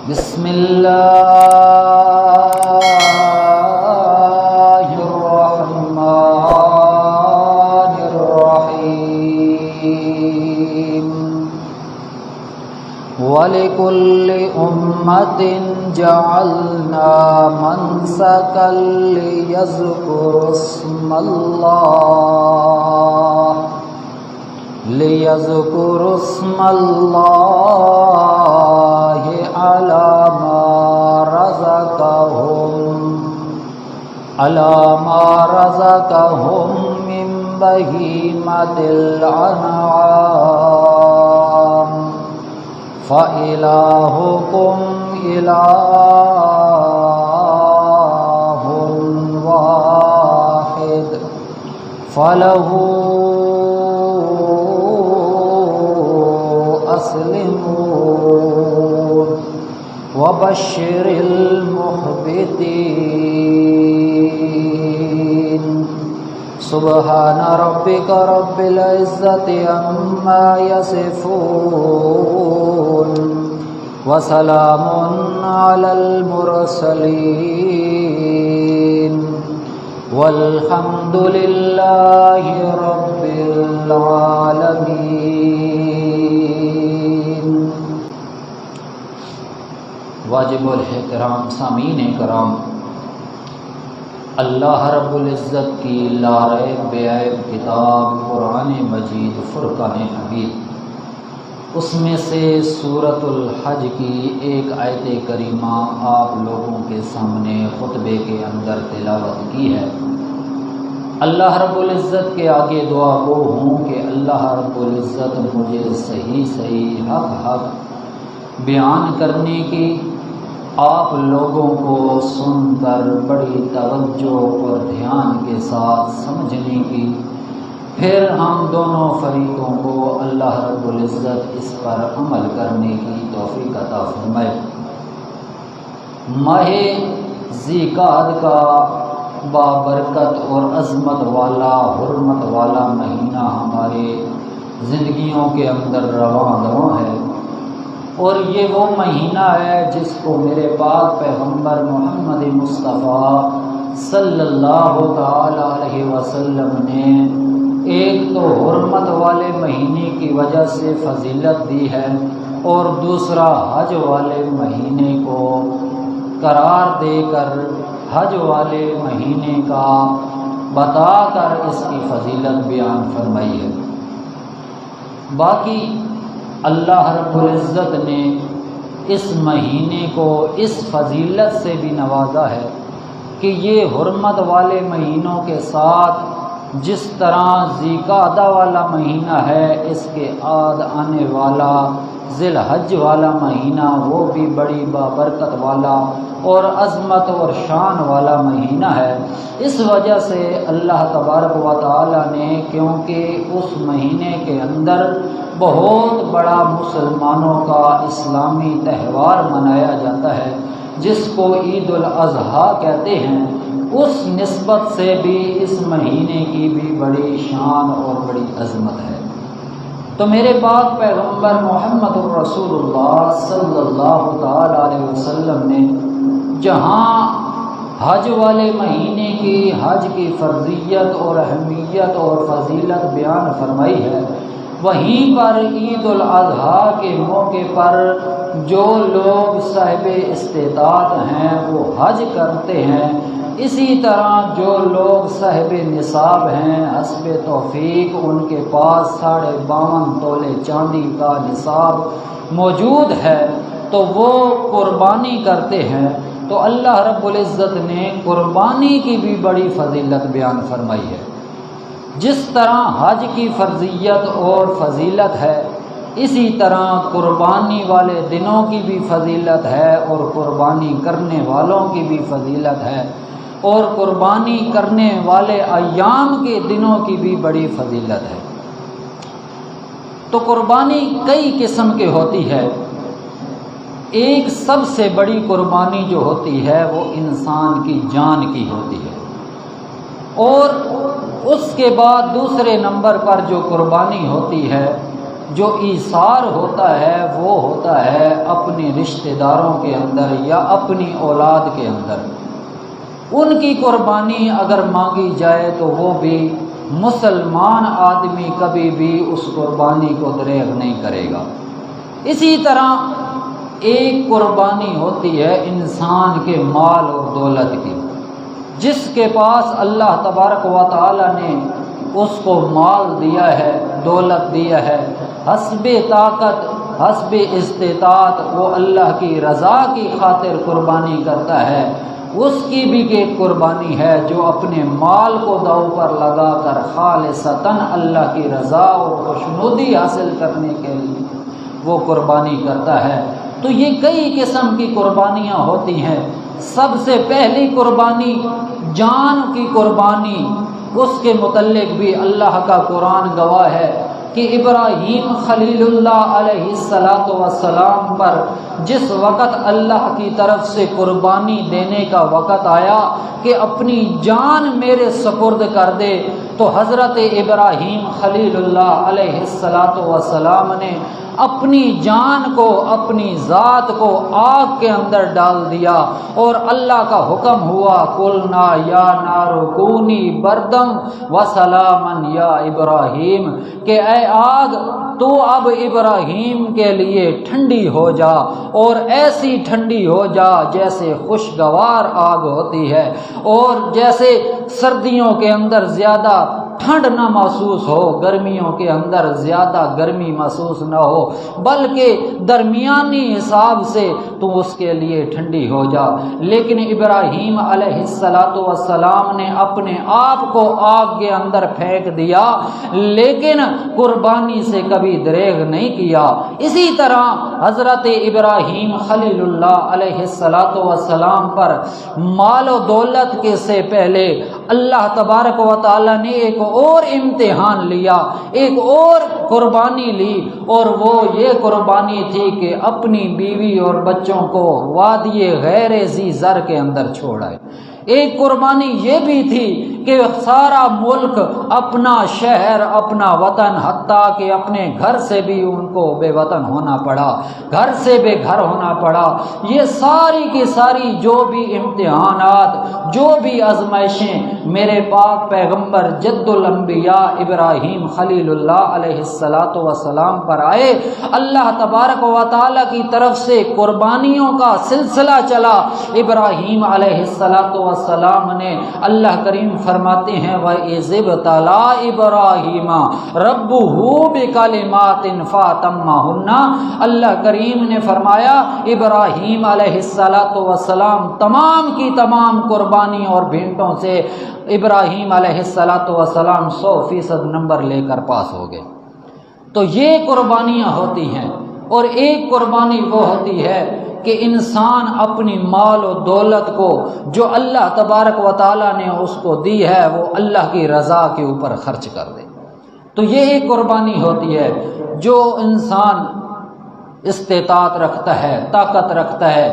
بسم اللہ الرحمن الرحیم وَلِكُلِّ أُمَّةٍ جَعَلْنَا مَنسَكًا لِيَذْكُرُوا اسم اللہ علی ما رزقهم من بہیمۃ الانعام فَإِلَٰهُكُمْ إِلَٰهٌ وَاحِدٌ فَلَهُ أَسْلِمُوا وَبَشِّرِ الْمُخْبِتِينَ سبحان ربك رب العزة عما يصفون وسلام على المرسلين والحمد لله رب العالمين۔ واجب الاحترام سامعین کرام، اللہ رب العزت کی لا ریب بے عیب کتاب قرآن مجید فرقان حمید، اس میں سے سورۃ الحج کی ایک آیت کریمہ آپ لوگوں کے سامنے خطبے کے اندر تلاوت کی ہے۔ اللہ رب العزت کے آگے دعا گو ہوں کہ اللہ رب العزت مجھے صحیح حق بیان کرنے کی، آپ لوگوں کو سن کر بڑی توجہ اور دھیان کے ساتھ سمجھنے کی، پھر ہم دونوں فریقوں کو اللہ رب العزت اس پر عمل کرنے کی توفیق عطا فرمائے۔ ماہ ذی-القعدہ کا بابرکت اور عظمت والا حرمت والا مہینہ ہمارے زندگیوں کے اندر رواں ہے، اور یہ وہ مہینہ ہے جس کو میرے پاک پیغمبر محمد مصطفیٰ صلی اللہ تعالی علیہ وسلم نے ایک تو حرمت والے مہینے کی وجہ سے فضیلت دی ہے، اور دوسرا حج والے مہینے کو قرار دے کر حج والے مہینے کا بتا کر اس کی فضیلت بیان فرمائی ہے۔ باقی اللہ رب العزت نے اس مہینے کو اس فضیلت سے بھی نوازا ہے کہ یہ حرمت والے مہینوں کے ساتھ جس طرح ذی-القعدہ والا مہینہ ہے، اس کے بعد آنے والا ذی الحج والا مہینہ وہ بھی بڑی بابرکت والا اور عظمت اور شان والا مہینہ ہے۔ اس وجہ سے اللہ تبارک و تعالی نے، کیونکہ اس مہینے کے اندر بہت بڑا مسلمانوں کا اسلامی تہوار منایا جاتا ہے جس کو عید الاضحیٰ کہتے ہیں، اس نسبت سے بھی اس مہینے کی بھی بڑی شان اور بڑی عظمت ہے۔ تو میرے پاک پیغمبر محمد الرسول اللہ صلی اللہ تعالی علیہ وسلم نے جہاں حج والے مہینے کی حج کی فرضیت اور اہمیت اور فضیلت بیان فرمائی ہے، وہیں پر عید الاضحیٰ کے موقع پر جو لوگ صاحب استطاعت ہیں وہ حج کرتے ہیں، اسی طرح جو لوگ صاحب نصاب ہیں حسب توفیق ان کے پاس 52.5 تولے چاندی کا نصاب موجود ہے تو وہ قربانی کرتے ہیں۔ تو اللہ رب العزت نے قربانی کی بھی بڑی فضیلت بیان فرمائی ہے۔ جس طرح حج کی فرضیت اور فضیلت ہے، اسی طرح قربانی والے دنوں کی بھی فضیلت ہے اور قربانی کرنے والوں کی بھی فضیلت ہے، اور قربانی کرنے والے ایام کے دنوں کی بھی بڑی فضیلت ہے۔ تو قربانی کئی قسم کی ہوتی ہے۔ ایک سب سے بڑی قربانی جو ہوتی ہے وہ انسان کی جان کی ہوتی ہے، اور اس کے بعد دوسرے نمبر پر جو قربانی ہوتی ہے جو ایثار ہوتا ہے وہ ہوتا ہے اپنے رشتہ داروں کے اندر یا اپنی اولاد کے اندر۔ ان کی قربانی اگر مانگی جائے تو وہ بھی مسلمان آدمی کبھی بھی اس قربانی کو دریغ نہیں کرے گا۔ اسی طرح ایک قربانی ہوتی ہے انسان کے مال اور دولت کی۔ جس کے پاس اللہ تبارک و تعالی نے اس کو مال دیا ہے، دولت دیا ہے، حسب طاقت حسب استطاعت وہ اللہ کی رضا کی خاطر قربانی کرتا ہے، اس کی بھی ایک قربانی ہے جو اپنے مال کو داؤ پر لگا کر خالصتاً اللہ کی رضا اور خوشنودی حاصل کرنے کے لیے وہ قربانی کرتا ہے۔ تو یہ کئی قسم کی قربانیاں ہوتی ہیں۔ سب سے پہلی قربانی جان کی قربانی، اس کے متعلق بھی اللہ کا قرآن گواہ ہے کہ ابراہیم خلیل اللہ علیہ السلام پر جس وقت اللہ کی طرف سے قربانی دینے کا وقت آیا کہ اپنی جان میرے سپرد کر دے، تو حضرت ابراہیم خلیل اللہ علیہ السلام نے اپنی جان کو، اپنی ذات کو آگ کے اندر ڈال دیا، اور اللہ کا حکم ہوا قلنا یا نار کونی بردم وسلاما یا ابراہیم، کہ اے آگ تو اب ابراہیم کے لیے ٹھنڈی ہو جا، اور ایسی ٹھنڈی ہو جا جیسے خوشگوار آگ ہوتی ہے، اور جیسے سردیوں کے اندر زیادہ ٹھنڈ نہ محسوس ہو، گرمیوں کے اندر زیادہ گرمی محسوس نہ ہو، بلکہ درمیانی حساب سے تو اس کے لیے ٹھنڈی ہو جا۔ لیکن ابراہیم علیہ السلام نے اپنے آپ کو آگ کے اندر پھینک دیا، لیکن قربانی سے کبھی دریغ نہیں کیا۔ اسی طرح حضرت ابراہیم خلیل اللہ علیہ السلام پر مال و دولت کے سے پہلے اللہ تبارک و تعالی نے ایک اور امتحان لیا، ایک اور قربانی لی، اور وہ یہ قربانی تھی کہ اپنی بیوی اور بچوں کو وادی غیر ذی زر کے اندر چھوڑائے۔ ایک قربانی یہ بھی تھی کہ سارا ملک، اپنا شہر، اپنا وطن، حتیٰ کہ اپنے گھر سے بھی ان کو بے وطن ہونا پڑا، گھر سے بے گھر ہونا پڑا۔ یہ ساری کی ساری جو بھی امتحانات، جو بھی آزمائشیں میرے پاک پیغمبر جد الانبیاء ابراہیم خلیل اللہ علیہ السلام پر آئے، اللہ تبارک و تعالی کی طرف سے قربانیوں کا سلسلہ چلا۔ ابراہیم علیہ السلام نے، اللہ کریم فرماتے ہیں وَإِذِ ابْتَلَىٰ إِبْرَاهِيمَ رَبُّهُ بِكَلِمَاتٍ فَأَتَمَّهُنَّ، اللہ کریم نے فرمایا ابراہیم علیہ السلام تمام کی تمام قربانی اور بھینٹوں سے ابراہیم علیہ السلام 100% نمبر لے کر پاس ہو گئے۔ تو یہ قربانیاں ہوتی ہیں، اور ایک قربانی وہ ہوتی ہے کہ انسان اپنی مال و دولت کو جو اللہ تبارک و تعالی نے اس کو دی ہے وہ اللہ کی رضا کے اوپر خرچ کر دے۔ تو یہ ایک قربانی ہوتی ہے۔ جو انسان استطاعت رکھتا ہے، طاقت رکھتا ہے،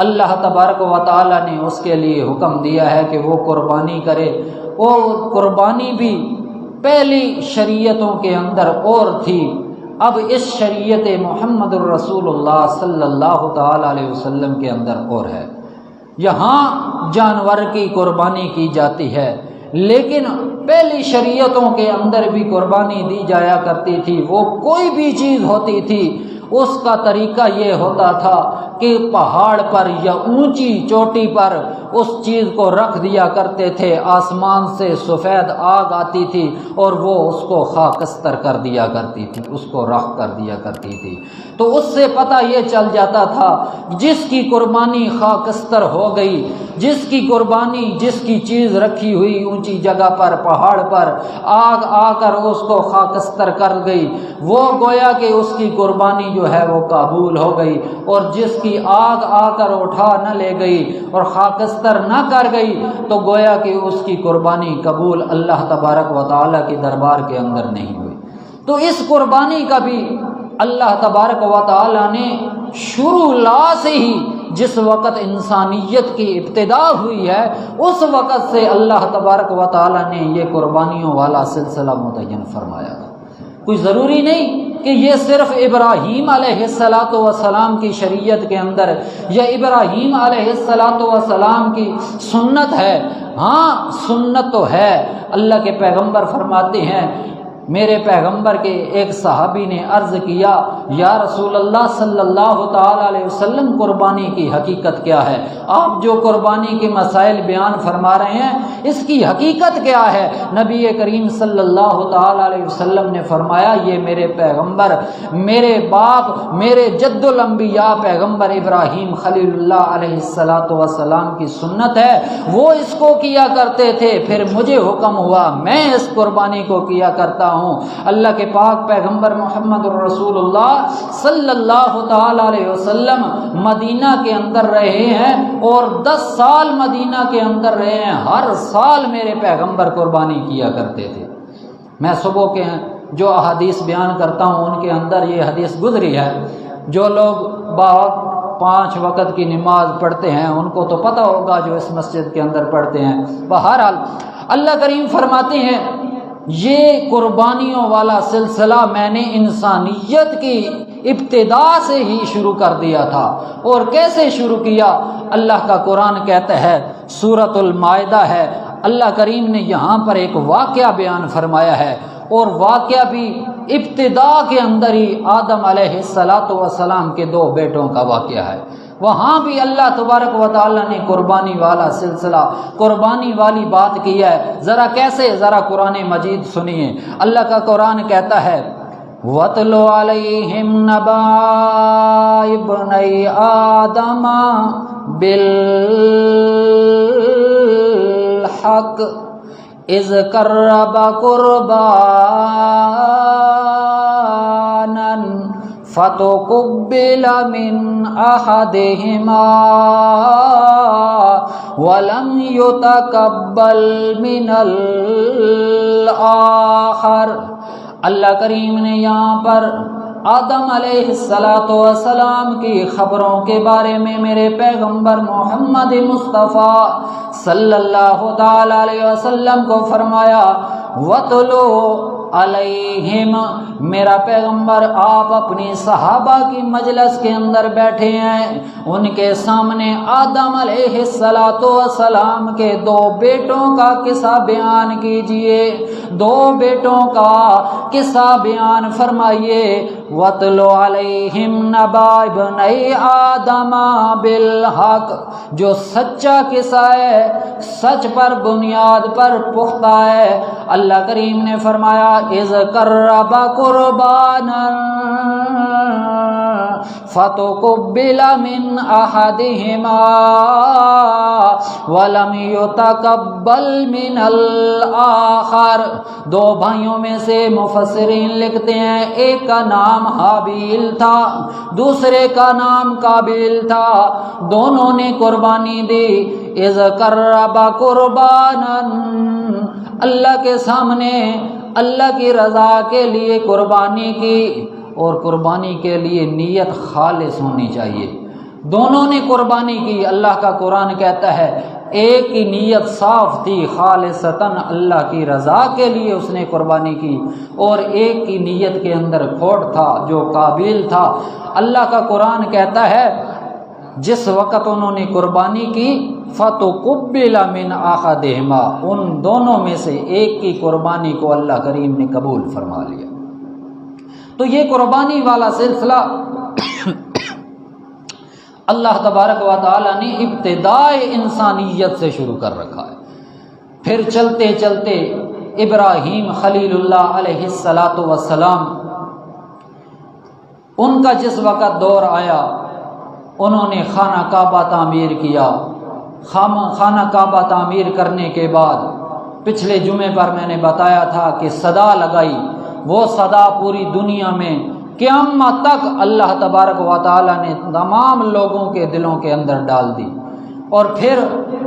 اللہ تبارک و تعالی نے اس کے لیے حکم دیا ہے کہ وہ قربانی کرے۔ وہ قربانی بھی پہلی شریعتوں کے اندر اور تھی، اب اس شریعت محمد الرسول اللہ صلی اللہ تعالی علیہ وسلم کے اندر اور ہے۔ یہاں جانور کی قربانی کی جاتی ہے، لیکن پہلی شریعتوں کے اندر بھی قربانی دی جایا کرتی تھی۔ وہ کوئی بھی چیز ہوتی تھی، اس کا طریقہ یہ ہوتا تھا کہ پہاڑ پر یا اونچی چوٹی پر اس چیز کو رکھ دیا کرتے تھے، آسمان سے سفید آگ آتی تھی اور وہ اس کو خاکستر کر دیا کرتی تھی، اس کو راکھ کر دیا کرتی تھی۔ تو اس سے پتہ یہ چل جاتا تھا جس کی قربانی خاکستر ہو گئی، جس کی قربانی، جس کی چیز رکھی ہوئی اونچی جگہ پر، پہاڑ پر، آگ آ کر اس کو خاکستر کر گئی، وہ گویا کہ اس کی قربانی جو ہے وہ قبول ہو گئی، اور جس کی آگ آ کر اٹھا نہ لے گئی اور خاکستر نہ کر گئی تو گویا کہ اس کی قربانی قبول اللہ تبارک و تعالیٰ کے دربار کے اندر نہیں ہوئی۔ تو اس قربانی کا بھی اللہ تبارک و تعالیٰ نے شروع لا سے ہی، جس وقت انسانیت کی ابتدا ہوئی ہے اس وقت سے اللہ تبارک و تعالیٰ نے یہ قربانیوں والا سلسلہ متعین فرمایا تھا کوئی ضروری نہیں کہ یہ صرف ابراہیم علیہ السلام کی شریعت کے اندر یا ابراہیم علیہ السلام کی سنت ہے۔ ہاں سنت تو ہے۔ اللہ کے پیغمبر فرماتے ہیں، میرے پیغمبر کے ایک صحابی نے عرض کیا، یا رسول اللہ صلی اللہ تعالی علیہ وسلم قربانی کی حقیقت کیا ہے؟ آپ جو قربانی کے مسائل بیان فرما رہے ہیں اس کی حقیقت کیا ہے؟ نبی کریم صلی اللہ تعالی علیہ وسلم نے فرمایا، یہ میرے پیغمبر، میرے باپ، میرے جد الانبیاء پیغمبر ابراہیم خلیل اللہ علیہ السلام کی سنت ہے، وہ اس کو کیا کرتے تھے، پھر مجھے حکم ہوا میں اس قربانی کو کیا کرتا ہوں۔ اللہ کے پاک پیغمبر محمد رسول اللہ صلی اللہ تعالی علیہ وسلم مدینہ کے اندر رہے ہیں اور 10 سال مدینہ کے اندر رہے ہیں، ہر سال میرے پیغمبر قربانی کیا کرتے تھے۔ میں صبح کے جو احادیث بیان کرتا ہوں ان کے اندر یہ حدیث گزری ہے۔ جو لوگ 5 وقت کی نماز پڑھتے ہیں ان کو تو پتہ ہوگا، جو اس مسجد کے اندر پڑھتے ہیں۔ بہرحال اللہ کریم فرماتے ہیں، یہ قربانیوں والا سلسلہ میں نے انسانیت کی ابتدا سے ہی شروع کر دیا تھا۔ اور کیسے شروع کیا؟ اللہ کا قرآن کہتا ہے، سورۃ المائدہ ہے، اللہ کریم نے یہاں پر ایک واقعہ بیان فرمایا ہے، اور واقعہ بھی ابتدا کے اندر ہی آدم علیہ السلام کے 2 بیٹوں کا واقعہ ہے۔ وہاں بھی اللہ تبارک و تعالی نے قربانی والا سلسلہ، قربانی والی بات کی ہے۔ ذرا کیسے؟ ذرا قرآن مجید سنیے۔ اللہ کا قرآن کہتا ہے، وَاتْلُ عَلَيْهِمْ نَبَأَ ابْنَيْ آدَمَ بِالْحَقِّ إِذْ قَرَّبَا قُرْبَانًا فَتُقُبِّلَ مِنْ أَحَدِهِمَا وَلَمْ يُتَقَبَّلْ مِنَ الْآخَرِ۔ اللہ کریم نے یہاں پر آدم علیہ السلام کی خبروں کے بارے میں میرے پیغمبر محمد مصطفیٰ صلی اللہ تعالی علیہ وسلم کو فرمایا، وَاتْلُو علیہم، میرا پیغمبر آپ اپنی صحابہ کی مجلس کے اندر بیٹھے ہیں، ان کے سامنے آدم علیہ السلام کے 2 بیٹوں کا قصہ بیان کیجئے، 2 بیٹوں کا قصہ بیان فرمائیے۔ وَاتْلُ عَلَيْهِمْ نَبَأَ ابْنَيْ آدَمَ بِالْحَقِّ، جو سچا قصہ ہے، سچ پر بنیاد پر پختہ ہے۔ اللہ کریم نے فرمایا، اِذْ قَرَّبَا قُرْبَانًا فَتُقُبِّلَ مِنْ أَحَدِهِمَا وَلَمْ يُتَقَبَّلْ مِنَ الْآخَرِ۔ 2 بھائیوں میں سے مفسرین لکھتے ہیں، ایک کا نام حابیل تھا، دوسرے کا نام قابیل تھا، دونوں نے قربانی دی۔ اِذْ قَرَّبَا قُرْبَانًا، اللہ کے سامنے اللہ کی رضا کے لیے قربانی کی، اور قربانی کے لیے نیت خالص ہونی چاہیے۔ دونوں نے قربانی کی۔ اللہ کا قرآن کہتا ہے ایک کی نیت صاف تھی، خالصتاً اللہ کی رضا کے لیے اس نے قربانی کی، اور ایک کی نیت کے اندر کھوٹ تھا جو قابیل تھا۔ اللہ کا قرآن کہتا ہے جس وقت انہوں نے قربانی کی، فَتُقُبِّلَ مِنْ أَحَدِهِمَا، ان دونوں میں سے ایک کی قربانی کو اللہ کریم نے قبول فرما لیا۔ تو یہ قربانی والا سلسلہ اللہ تبارک و تعالی نے ابتدائے انسانیت سے شروع کر رکھا ہے۔ پھر چلتے چلتے ابراہیم خلیل اللہ علیہ السلام، ان کا جس وقت دور آیا انہوں نے خانہ کعبہ تعمیر کیا۔ خانہ کعبہ تعمیر کرنے کے بعد پچھلے جمعے پر میں نے بتایا تھا کہ صدا لگائی، وہ صدا پوری دنیا میں قیامت تک اللہ تبارک و تعالی نے تمام لوگوں کے دلوں کے اندر ڈال دی، اور پھر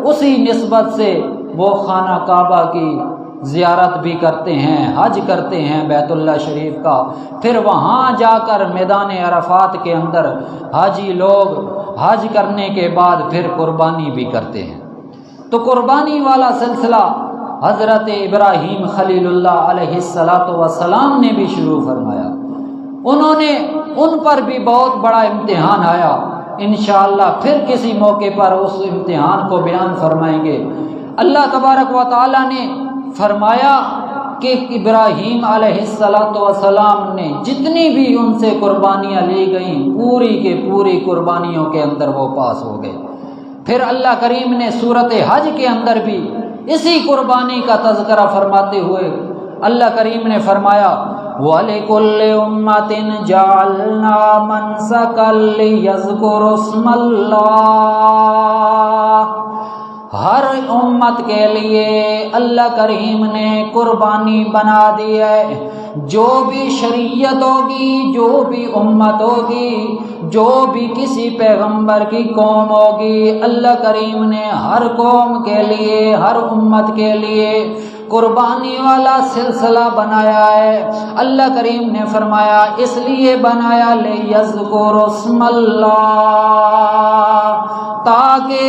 اسی نسبت سے وہ خانہ کعبہ کی زیارت بھی کرتے ہیں، حج کرتے ہیں بیت اللہ شریف کا، پھر وہاں جا کر میدان عرفات کے اندر حاجی لوگ حج کرنے کے بعد پھر قربانی بھی کرتے ہیں۔ تو قربانی والا سلسلہ حضرت ابراہیم خلیل اللہ علیہ السلام نے بھی شروع فرمایا۔ انہوں نے ان پر بھی بہت بڑا امتحان آیا، انشاءاللہ پھر کسی موقع پر اس امتحان کو بیان فرمائیں گے۔ اللہ تبارک و تعالی نے فرمایا کہ ابراہیم علیہ السلام نے جتنی بھی ان سے قربانیاں لی گئیں پوری کے پوری قربانیوں کے اندر وہ پاس ہو گئے۔ پھر اللہ کریم نے سورۃ حج کے اندر بھی اسی قربانی کا تذکرہ فرماتے ہوئے اللہ کریم نے فرمایا وَلِكُلِّ أُمَّةٍ جَعَلْنَا مَنسَكًا لِيَذْكُرُوا اسْمَ اللَّهِ، ہر امت کے لیے اللہ کریم نے قربانی بنا دی ہے۔ جو بھی شریعت ہوگی، جو بھی امت ہوگی، جو بھی کسی پیغمبر کی قوم ہوگی، اللہ کریم نے ہر قوم کے لیے، ہر امت کے لیے قربانی والا سلسلہ بنایا ہے۔ اللہ کریم نے فرمایا اس لیے بنایا لِيَذْكُرُوا اسْمَ اللَّهِ، تاکہ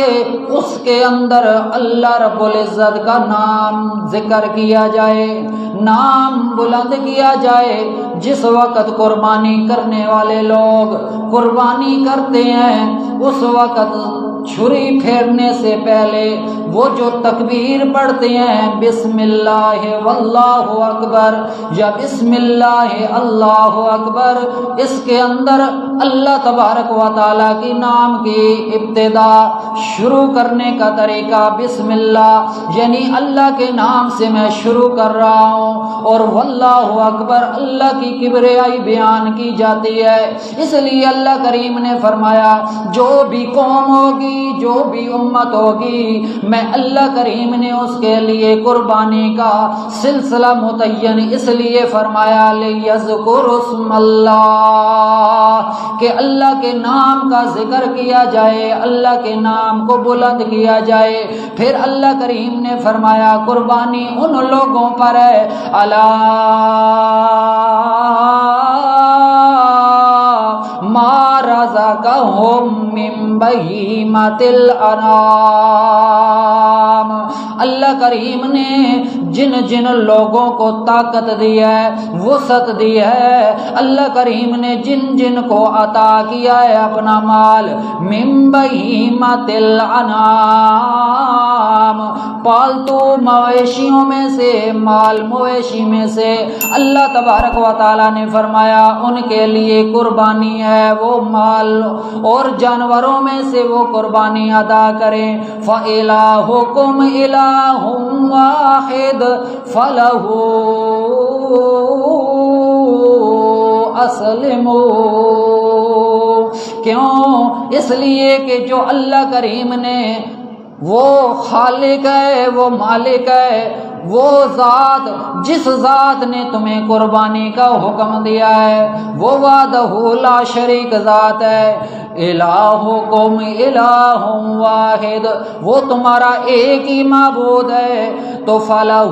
اس کے اندر اللہ رب العزت کا نام ذکر کیا جائے، نام بلند کیا جائے۔ جس وقت قربانی کرنے والے لوگ قربانی کرتے ہیں اس وقت چھری پھیرنے سے پہلے وہ جو تکبیر پڑھتے ہیں بسم اللہ واللہ اکبر یا بسم اللہ اللہ اکبر، اس کے اندر اللہ تبارک و تعالیٰ کی نام کی ابتدا شروع کرنے کا طریقہ بسم اللہ، یعنی اللہ کے نام سے میں شروع کر رہا ہوں، اور واللہ اکبر اللہ کی کبریائی بیان کی جاتی ہے۔ اس لیے اللہ کریم نے فرمایا جو بھی قوم ہوگی، جو بھی امت ہوگی، میں اللہ کریم نے اس کے لیے قربانی کا سلسلہ متعین اس لیے فرمایا لِيَذْكُرُوا اسْمَ اللَّهِ، کہ اللہ کے نام کا ذکر کیا جائے، اللہ کے نام کو بلند کیا جائے۔ پھر اللہ کریم نے فرمایا قربانی ان لوگوں پر ہے الا ما رزقهم من بہیمۃ الانعام، اللہ کریم نے جن جن لوگوں کو طاقت دی ہے، وسعت دی ہے، اللہ کریم نے جن جن کو عطا کیا ہے اپنا مال، من بہیمۃ الانعام، پالتو مویشیوں میں سے، مال مویشی میں سے، اللہ تبارک و تعالیٰ نے فرمایا ان کے لیے قربانی ہے، وہ مال اور جانوروں میں سے وہ قربانی ادا کریں۔ فَإِلَٰهُكُمْ إِلَٰهٌ وَاحِدٌ فَلَهُ أَسْلِمُوا، کیوں؟ اس لیے کہ جو اللہ کریم نے، وہ خالق ہے، وہ مالک ہے، وہ ذات جس ذات نے تمہیں قربانی کا حکم دیا ہے وہ وحدہ لا شریک ذات ہے۔ الہکم الہ واحد، وہ تمہارا ایک ہی معبود ہے، تو فلہ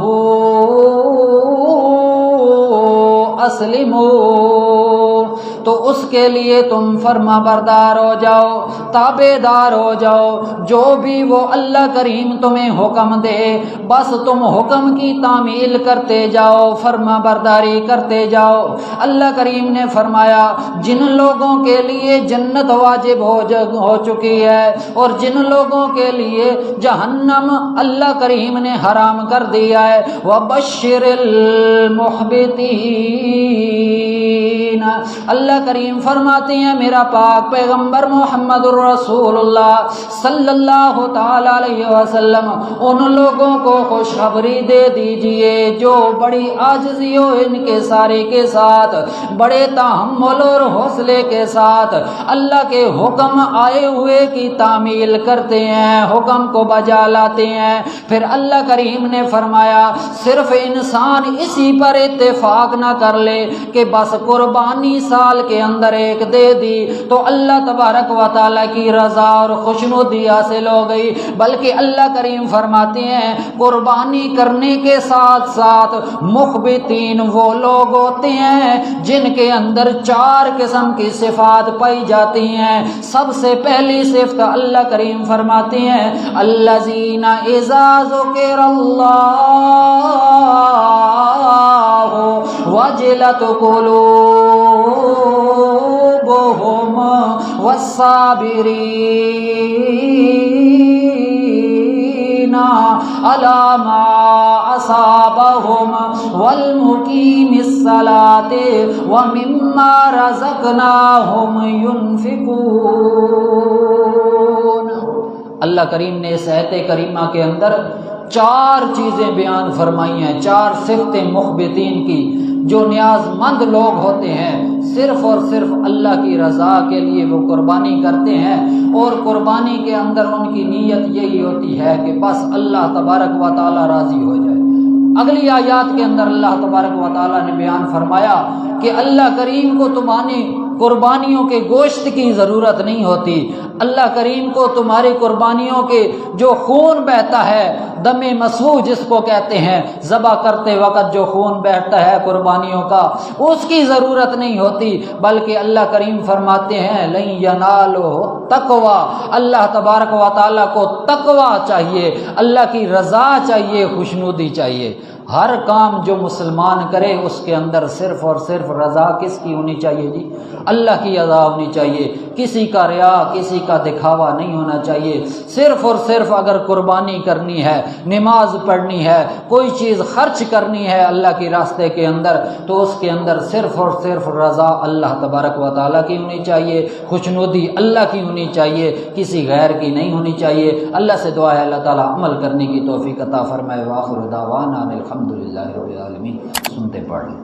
اسلموا، تو اس کے لیے تم فرما بردار ہو جاؤ، تابع دار ہو جاؤ، جو بھی وہ اللہ کریم تمہیں حکم دے بس تم حکم کی تعمیل کرتے جاؤ، فرما برداری کرتے جاؤ۔ اللہ کریم نے فرمایا جن لوگوں کے لیے جنت واجب ہو چکی ہے اور جن لوگوں کے لیے جہنم اللہ کریم نے حرام کر دیا ہے، وَبَشِّرِ الْمُخْبِتِينَ، اللہ کریم فرماتے ہیں میرا پاک پیغمبر محمد الرسول اللہ صلی اللہ تعالی علیہ وسلم ان لوگوں کو خوشخبری دے دیجئے جو بڑی عاجزی و انکساری کے ساتھ، بڑے تحمل اور حوصلے کے ساتھ اللہ کے حکم آئے ہوئے کی تعمیل کرتے ہیں، حکم کو بجا لاتے ہیں۔ پھر اللہ کریم نے فرمایا صرف انسان اسی پر اتفاق نہ کر لے کہ بس قربان قربانی سال کے اندر ایک دے دی تو اللہ تبارک و تعالیٰ کی رضا اور خوشنودی حاصل ہو گئی، بلکہ اللہ کریم فرماتے ہیں قربانی کرنے کے ساتھ ساتھ مخبتین وہ لوگ ہوتے ہیں جن کے اندر 4 قسم کی صفات پائی جاتی ہیں۔ سب سے پہلی صفت اللہ کریم فرماتے ہیں الذین اذا ذکر اللہ وجلت قلوبهم والصابرین علی ما اصابهم والمقیم الصلاۃ ومما رزقناهم ينفقون۔ اللہ کریم نے اس آیت کریمہ کے اندر 4 چیزیں بیان فرمائی ہیں، 4 صفتیں مخبتین کی، جو نیاز مند لوگ ہوتے ہیں صرف اور صرف اللہ کی رضا کے لیے وہ قربانی کرتے ہیں، اور قربانی کے اندر ان کی نیت یہی ہوتی ہے کہ بس اللہ تبارک و تعالی راضی ہو جائے۔ اگلی آیات کے اندر اللہ تبارک و تعالی نے بیان فرمایا کہ اللہ کریم کو تمہاری قربانیوں کے گوشت کی ضرورت نہیں ہوتی، اللہ کریم کو تمہاری قربانیوں کے جو خون بہتا ہے، دم مسفوح جس کو کہتے ہیں، ذبح کرتے وقت جو خون بہتا ہے قربانیوں کا، اس کی ضرورت نہیں ہوتی، بلکہ اللہ کریم فرماتے ہیں لن ینالوا تقوی، اللہ تبارک و تعالیٰ کو تقوی چاہیے، اللہ کی رضا چاہیے، خوشنودی چاہیے۔ ہر کام جو مسلمان کرے اس کے اندر صرف اور صرف رضا کس کی ہونی چاہیے جی؟ اللہ کی رضا ہونی چاہیے، کسی کا ریا، کسی کا دکھاوا نہیں ہونا چاہیے۔ صرف اور صرف اگر قربانی کرنی ہے، نماز پڑھنی ہے، کوئی چیز خرچ کرنی ہے اللہ کے راستے کے اندر، تو اس کے اندر صرف اور صرف رضا اللہ تبارک و تعالیٰ کی ہونی چاہیے، خوشنودی اللہ کی ہونی چاہیے، کسی غیر کی نہیں ہونی چاہیے۔ اللہ سے دعا ہے اللہ تعالیٰ عمل کرنے کی توفیق عطا فرمائے۔ وآخر دعوانا الحمدللہ رب العالمین۔ سنتے پڑھ لیں۔